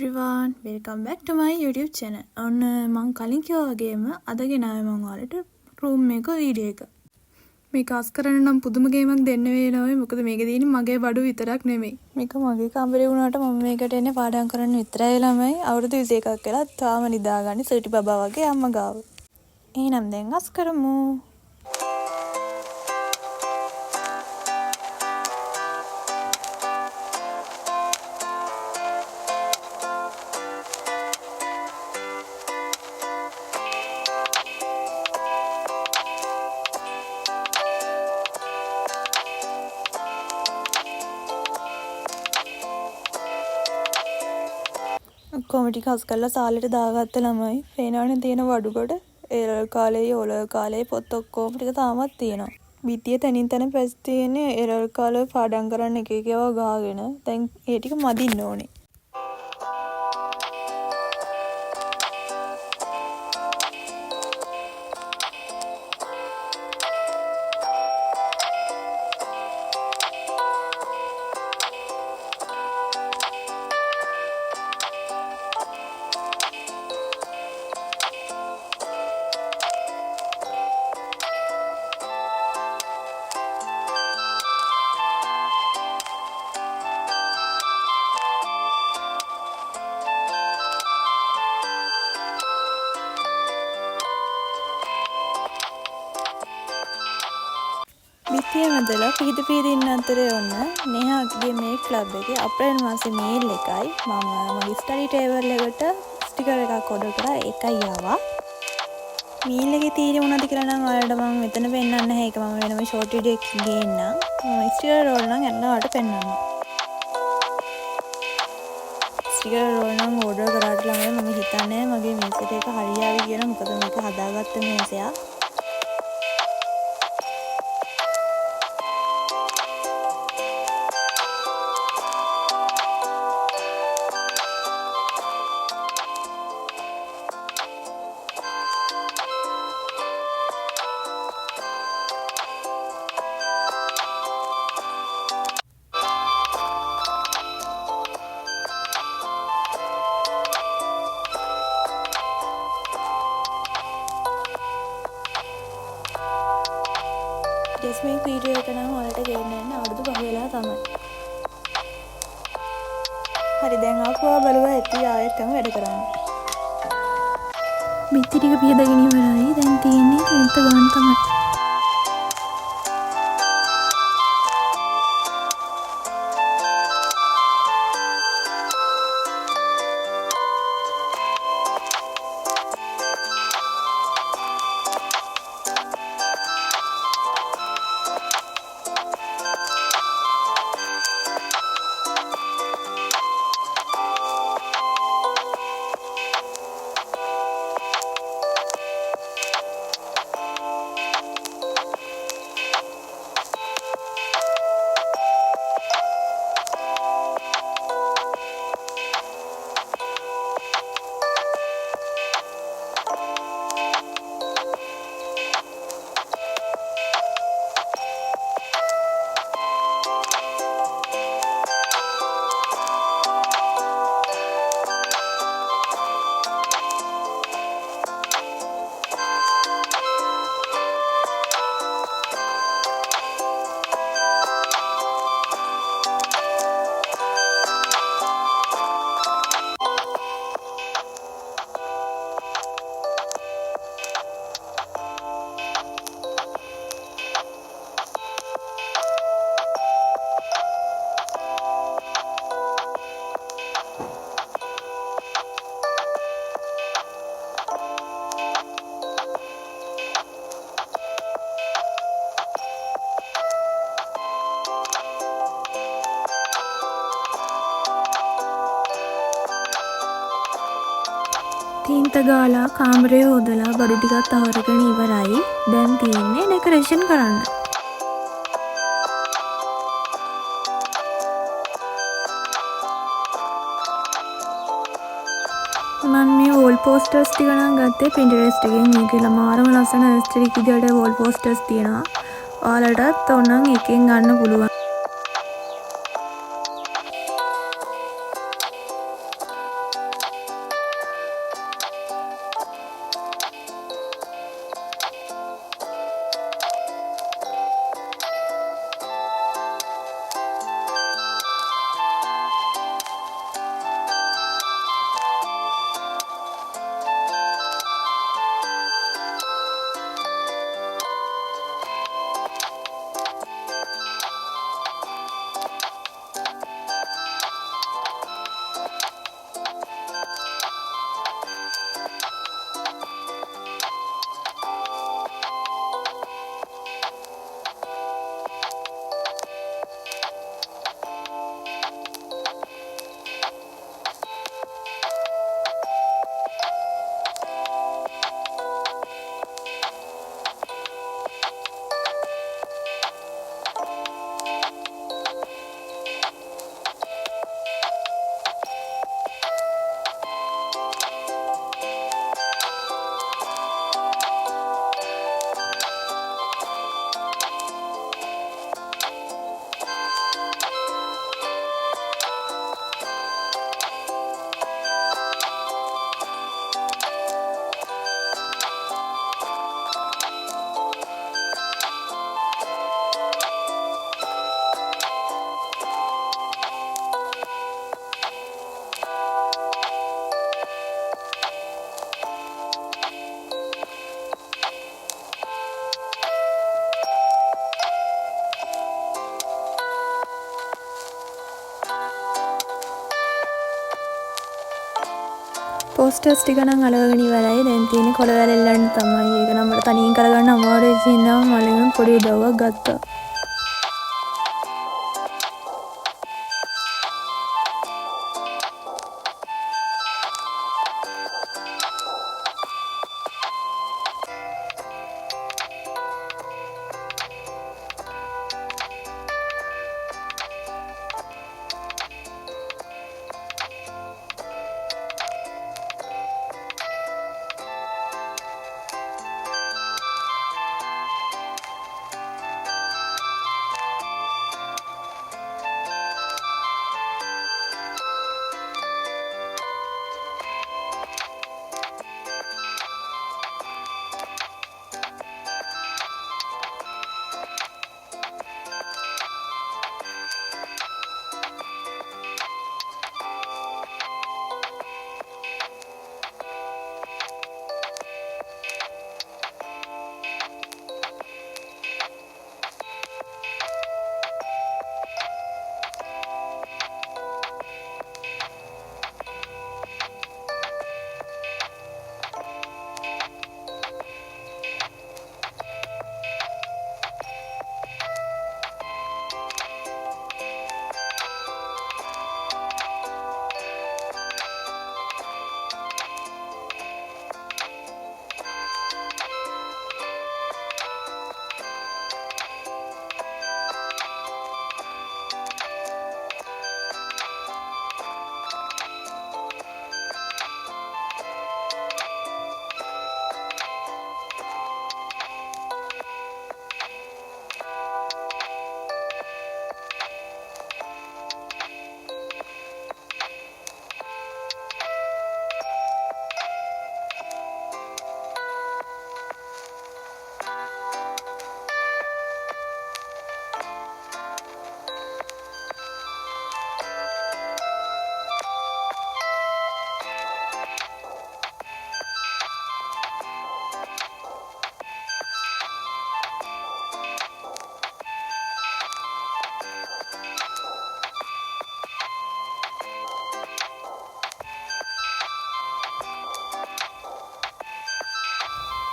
everyone, welcome back to my YouTube channel. ඔන්න මං කලින් කිව්වා වගේම අද ගෙනාවේ මං ඔයාලට room එක වීඩියෝ එක. මේක අස් කරන්න නම් පුදුම ගේමක් දෙන්න වෙනවා. මොකද මේක තියෙන්නේ මගේ බඩු විතරක් නෙමෙයි. මේක මගේ කාමරේ වුණාට මම මේකට එන්නේ පාඩම් කරන්න විතරයි ළමයි. අවුරුදු 21ක් වෙලා තාම නිදාගන්නේ සුටි බබා වගේ අම්මා ගාව. එහෙනම් දැන් අස් කරමු. කොමිටි කස් කරලා සාලෙට දාගත්ත ළමයි පේනවනේ තියෙන වඩු කොට එරර් කාලේ ඕල කාලේ පොත් ඔක්කොම ටික තාමත් තියෙනවා. බිත්තිය තනින් තන ප්‍රෙස් තියෙන්නේ එරර් කාලේ පාඩම් කරන්න එක එක ඒවා ගාගෙන. දැන් ඒ ටික මදින්න ඕනේ. බිත්තිය මැදලා පිහිට ඉන්න අතරේ ඔන්න නේහාගේ මේ ක්ලබ් එකේ අප්‍රේල් මාසේ මේල් එකයි මම මගේ ස්ටඩි ටේබල් එකට ස්ටිකර් එකක් ඕඩර් කරා ඒකයි ආවා. මේල් එකේ තියෙන්නේ මොනවද කියලා නම් ඔයාලට මම මෙතන පෙන්නන්න නැහැ. ඒක මම වෙනම ෂෝට් වීඩියෝ එකකින් ගේන්නම්. ස්ටිකර් රෝල් නම් එන්න ඔයාලට පෙන්නන්න. ස්ටිකර් රෝල් නම් ඕඩර් කරාට ළමයි මම හිතන්නේ මගේ මේසෙට ඒක හරියාවි කියලා. මොකද මේක හදාගත්ත මේසයක්. මේ වීඩියෝ එක නම් ඔයාලට ගේන්න යන අවුරුදු 5 වෙලා තමයි. හරි දැන් ආපුවා බලුවා ඇති ආයෙත්ම වැඩ කරන්න. බිත්ති ටික පියදගෙන ඉවරයි. දැන් තියෙන්නේ තීන්ත ගන්න තමයි. තීන්ත ගාලා කාමරේ හොදලා බඩු ටිකත් අහරගෙන ඉවරයි. දැන් තියෙන්නේ ඩෙකොරේෂන් කරන්න. මම මේ වෝල් පෝස්ටර්ස් ටික නම් ගත්තේ Pinterest එකෙන්. මේකේ ළමාරම ලස්සන ඇස්ටරික් විදියට වෝල් පෝස්ටර්ස් තියෙනවා. ඔයාලටත් ඕනනම් එකෙන් ගන්න පුළුවන්. පෝස්ටර්ස් ටික නම් අලවගෙන ඉවරයි. දැන් තියෙන්නේ කොළ වැලෙල්ලන්න තමයි. ඒක නම් මට තනියෙන් කරගන්න අමාරු වෙච්ච හින්දා මලෙන් පොඩි උදව්වක් ගත්තා.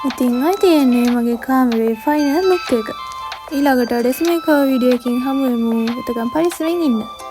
ඉතින් අය තියෙන්නේ මගේ කාමරේ ෆයිනල් ලුක් එක. ඊළඟට ඩෙස්මේ කව වීඩියෝ එකකින් හමු වෙමු. එතකම් පරිස්සමෙන් ඉන්න.